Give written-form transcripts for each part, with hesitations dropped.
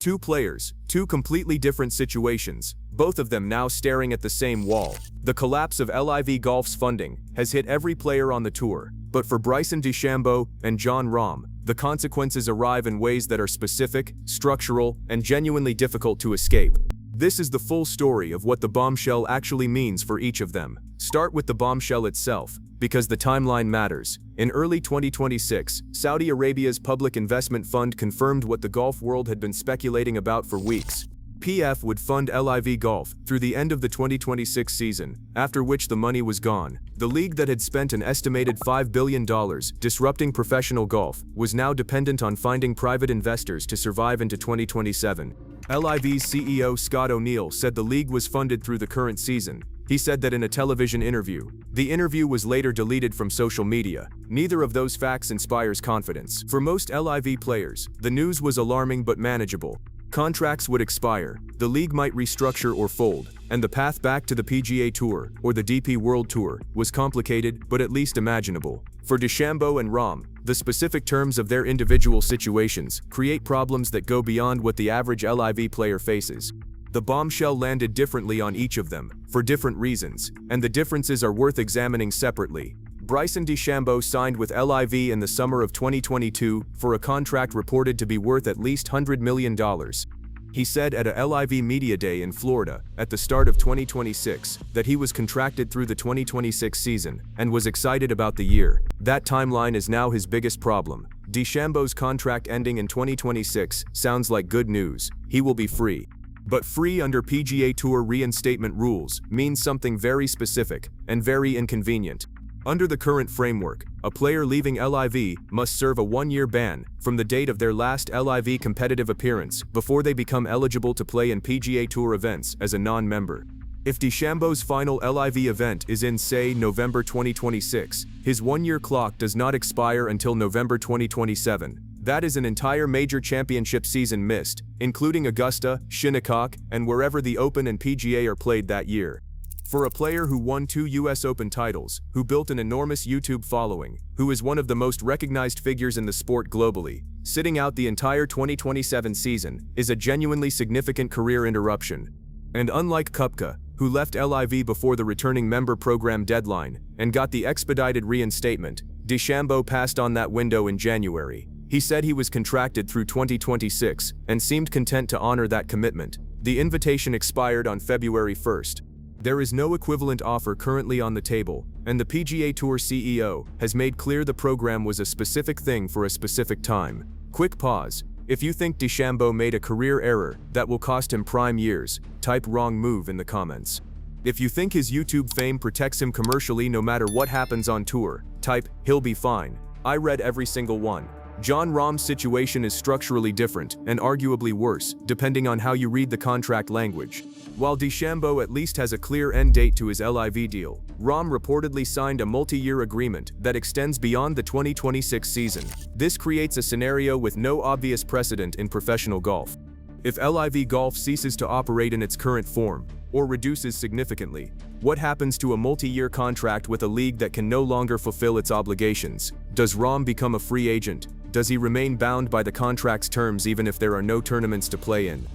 Two players, two completely different situations, both of them now staring at the same wall. The collapse of LIV Golf's funding has hit every player on the tour, but for Bryson DeChambeau and Jon Rahm, the consequences arrive in ways that are specific, structural, and genuinely difficult to escape. This is the full story of what the bombshell actually means for each of them. Start with the bombshell itself, because the timeline matters. In early 2026, Saudi Arabia's public investment fund confirmed what the golf world had been speculating about for weeks. PF would fund LIV Golf through the end of the 2026 season, after which the money was gone. The league that had spent an estimated $5 billion disrupting professional golf was now dependent on finding private investors to survive into 2027. LIV's CEO Scott O'Neill said the league was funded through the current season. He said that in a television interview. The interview was later deleted from social media. Neither of those facts inspires confidence. For most LIV players, the news was alarming but manageable. Contracts would expire, the league might restructure or fold, and the path back to the PGA Tour or the DP World Tour was complicated but at least imaginable. For DeChambeau and Rahm, the specific terms of their individual situations create problems that go beyond what the average LIV player faces. The bombshell landed differently on each of them, for different reasons, and the differences are worth examining separately. Bryson DeChambeau signed with LIV in the summer of 2022 for a contract reported to be worth at least $100 million. He said at a LIV Media Day in Florida at the start of 2026 that he was contracted through the 2026 season and was excited about the year. That timeline is now his biggest problem. DeChambeau's contract ending in 2026 sounds like good news. He will be free. But free under PGA Tour reinstatement rules means something very specific and very inconvenient. Under the current framework, a player leaving LIV must serve a one-year ban from the date of their last LIV competitive appearance before they become eligible to play in PGA Tour events as a non-member. If DeChambeau's final LIV event is in, say, November 2026, his one-year clock does not expire until November 2027. That is an entire major championship season missed, including Augusta, Shinnecock, and wherever the Open and PGA are played that year. For a player who won 2 US Open titles, who built an enormous YouTube following, who is one of the most recognized figures in the sport globally, sitting out the entire 2027 season is a genuinely significant career interruption. And unlike Koepka, who left LIV before the returning member program deadline and got the expedited reinstatement, DeChambeau passed on that window in January. He said he was contracted through 2026 and seemed content to honor that commitment. The invitation expired on February 1st. There is no equivalent offer currently on the table, and the PGA Tour CEO has made clear the program was a specific thing for a specific time. Quick pause. If you think DeChambeau made a career error that will cost him prime years, type wrong move in the comments. If you think his YouTube fame protects him commercially no matter what happens on tour, type he'll be fine. I read every single one. Jon Rahm's situation is structurally different and arguably worse, depending on how you read the contract language. While DeChambeau at least has a clear end date to his LIV deal, Rahm reportedly signed a multi-year agreement that extends beyond the 2026 season. This creates a scenario with no obvious precedent in professional golf. If LIV Golf ceases to operate in its current form, or reduces significantly, what happens to a multi-year contract with a league that can no longer fulfill its obligations? Does Rahm become a free agent? Does he remain bound by the contract's terms even if there are no tournaments to play in?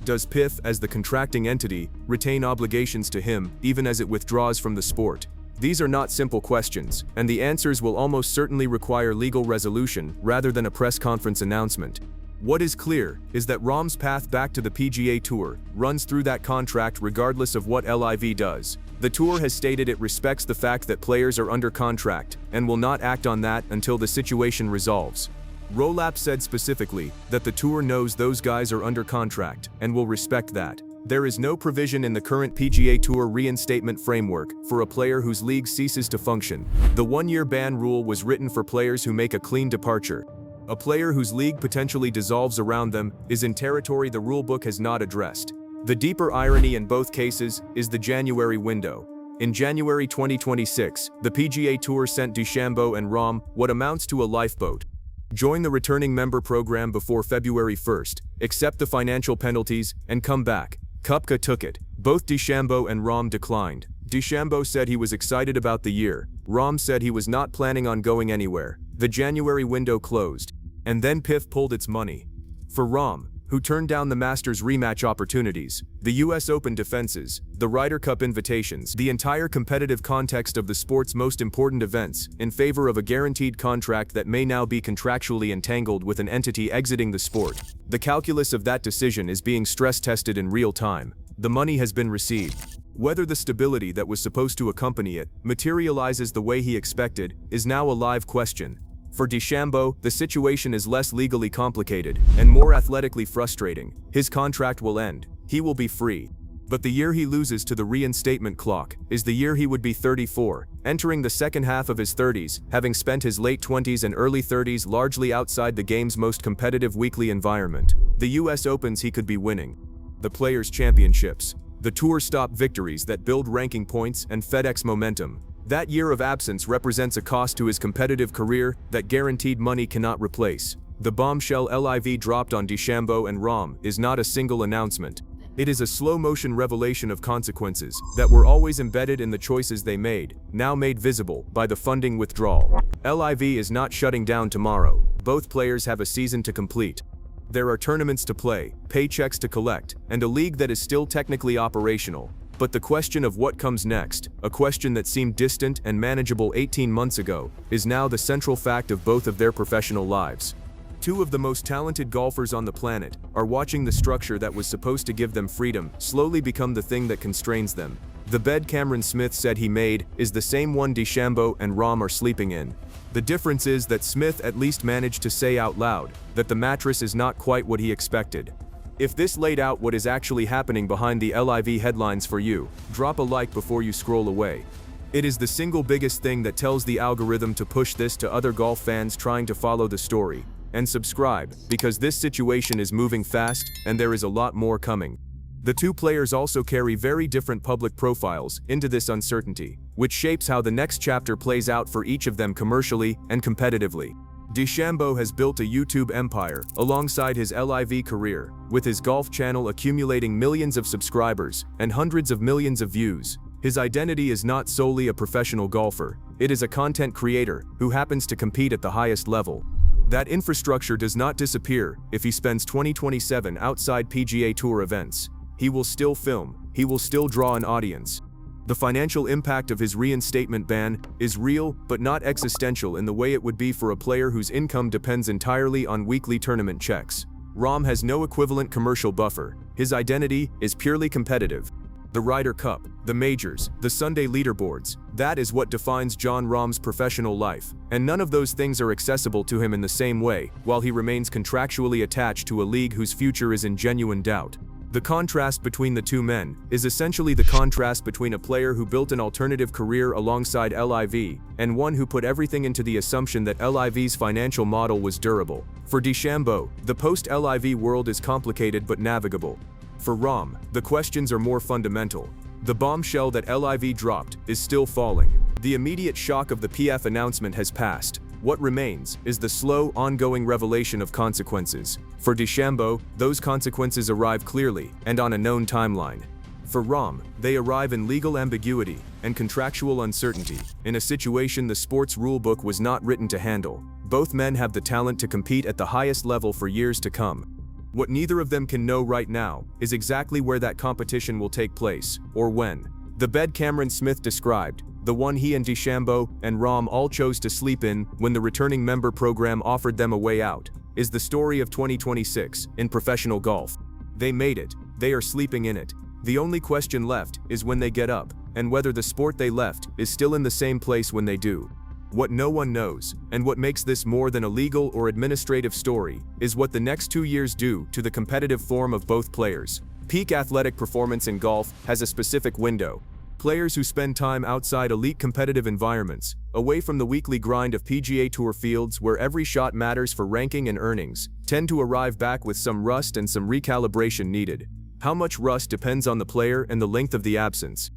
Does PIF, as the contracting entity, retain obligations to him even as it withdraws from the sport? These are not simple questions, and the answers will almost certainly require legal resolution rather than a press conference announcement. What is clear is that Rahm's path back to the PGA Tour runs through that contract regardless of what LIV does. The tour has stated it respects the fact that players are under contract and will not act on that until the situation resolves. Rolap said specifically that the tour knows those guys are under contract and will respect that. There is no provision in the current PGA Tour reinstatement framework for a player whose league ceases to function. The one-year ban rule was written for players who make a clean departure. A player whose league potentially dissolves around them is in territory the rulebook has not addressed. The deeper irony in both cases is the January window. In January 2026, the PGA Tour sent DeChambeau and Rahm what amounts to a lifeboat. Join the returning member program before February 1st, accept the financial penalties, and come back. Koepka took it. Both DeChambeau and Rahm declined. DeChambeau said he was excited about the year. Rahm said he was not planning on going anywhere. The January window closed. And then PIF pulled its money. For Rahm, who turned down the Masters rematch opportunities, the US Open defenses, the Ryder Cup invitations, the entire competitive context of the sport's most important events, in favor of a guaranteed contract that may now be contractually entangled with an entity exiting the sport. The calculus of that decision is being stress-tested in real time. The money has been received. Whether the stability that was supposed to accompany it materializes the way he expected is now a live question. For DeChambeau, the situation is less legally complicated and more athletically frustrating. His contract will end. He will be free. But the year he loses to the reinstatement clock is the year he would be 34, entering the second half of his 30s, having spent his late 20s and early 30s largely outside the game's most competitive weekly environment. The US Opens he could be winning. The Players' Championships. The Tour Stop victories that build ranking points and FedEx momentum. That year of absence represents a cost to his competitive career that guaranteed money cannot replace. The bombshell LIV dropped on DeChambeau and Rahm is not a single announcement. It is a slow-motion revelation of consequences that were always embedded in the choices they made, now made visible by the funding withdrawal. LIV is not shutting down tomorrow. Both players have a season to complete. There are tournaments to play, paychecks to collect, and a league that is still technically operational. But the question of what comes next, a question that seemed distant and manageable 18 months ago, is now the central fact of both of their professional lives. Two of the most talented golfers on the planet are watching the structure that was supposed to give them freedom slowly become the thing that constrains them. The bed Cameron Smith said he made is the same one DeChambeau and Rahm are sleeping in. The difference is that Smith at least managed to say out loud that the mattress is not quite what he expected. If this laid out what is actually happening behind the LIV headlines for you, drop a like before you scroll away. It is the single biggest thing that tells the algorithm to push this to other golf fans trying to follow the story. And subscribe, because this situation is moving fast and there is a lot more coming. The two players also carry very different public profiles into this uncertainty, which shapes how the next chapter plays out for each of them commercially and competitively. DeChambeau has built a YouTube empire alongside his LIV career, with his golf channel accumulating millions of subscribers and hundreds of millions of views. His identity is not solely a professional golfer, it is a content creator who happens to compete at the highest level. That infrastructure does not disappear if he spends 2027 outside PGA Tour events. He will still film, he will still draw an audience. The financial impact of his reinstatement ban is real but not existential in the way it would be for a player whose income depends entirely on weekly tournament checks. Rahm has no equivalent commercial buffer. His identity is purely competitive. The Ryder Cup, the majors, the Sunday leaderboards, that is what defines Jon Rahm's professional life, and none of those things are accessible to him in the same way, while he remains contractually attached to a league whose future is in genuine doubt. The contrast between the two men is essentially the contrast between a player who built an alternative career alongside LIV and one who put everything into the assumption that LIV's financial model was durable. For DeChambeau, the post-LIV world is complicated but navigable. For Rahm, the questions are more fundamental. The bombshell that LIV dropped is still falling. The immediate shock of the PF announcement has passed. What remains is the slow, ongoing revelation of consequences. For DeChambeau, those consequences arrive clearly and on a known timeline. For Rahm, they arrive in legal ambiguity and contractual uncertainty, in a situation the sports rulebook was not written to handle. Both men have the talent to compete at the highest level for years to come. What neither of them can know right now is exactly where that competition will take place, or when. The bed Cameron Smith described, the one he and DeChambeau and Rahm all chose to sleep in when the returning member program offered them a way out, is the story of 2026 in professional golf. They made it, they are sleeping in it. The only question left is when they get up, and whether the sport they left is still in the same place when they do. What no one knows, and what makes this more than a legal or administrative story, is what the next 2 years do to the competitive form of both players. Peak athletic performance in golf has a specific window. Players who spend time outside elite competitive environments, away from the weekly grind of PGA Tour fields where every shot matters for ranking and earnings, tend to arrive back with some rust and some recalibration needed. How much rust depends on the player and the length of the absence.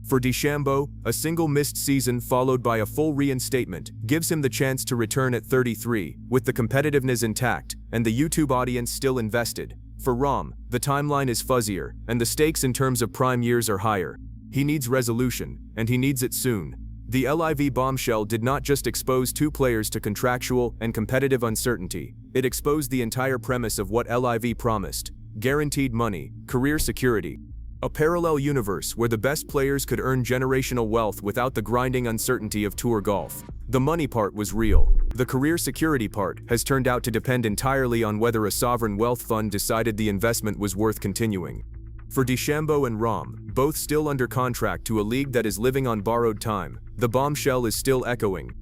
For DeChambeau, a single missed season followed by a full reinstatement gives him the chance to return at 33, with the competitiveness intact and the YouTube audience still invested. For Rahm, the timeline is fuzzier, and the stakes in terms of prime years are higher. He needs resolution, and he needs it soon. The LIV bombshell did not just expose two players to contractual and competitive uncertainty, it exposed the entire premise of what LIV promised: guaranteed money, career security. A parallel universe where the best players could earn generational wealth without the grinding uncertainty of tour golf. The money part was real. The career security part has turned out to depend entirely on whether a sovereign wealth fund decided the investment was worth continuing. For DeChambeau and Rahm, both still under contract to a league that is living on borrowed time, the bombshell is still echoing.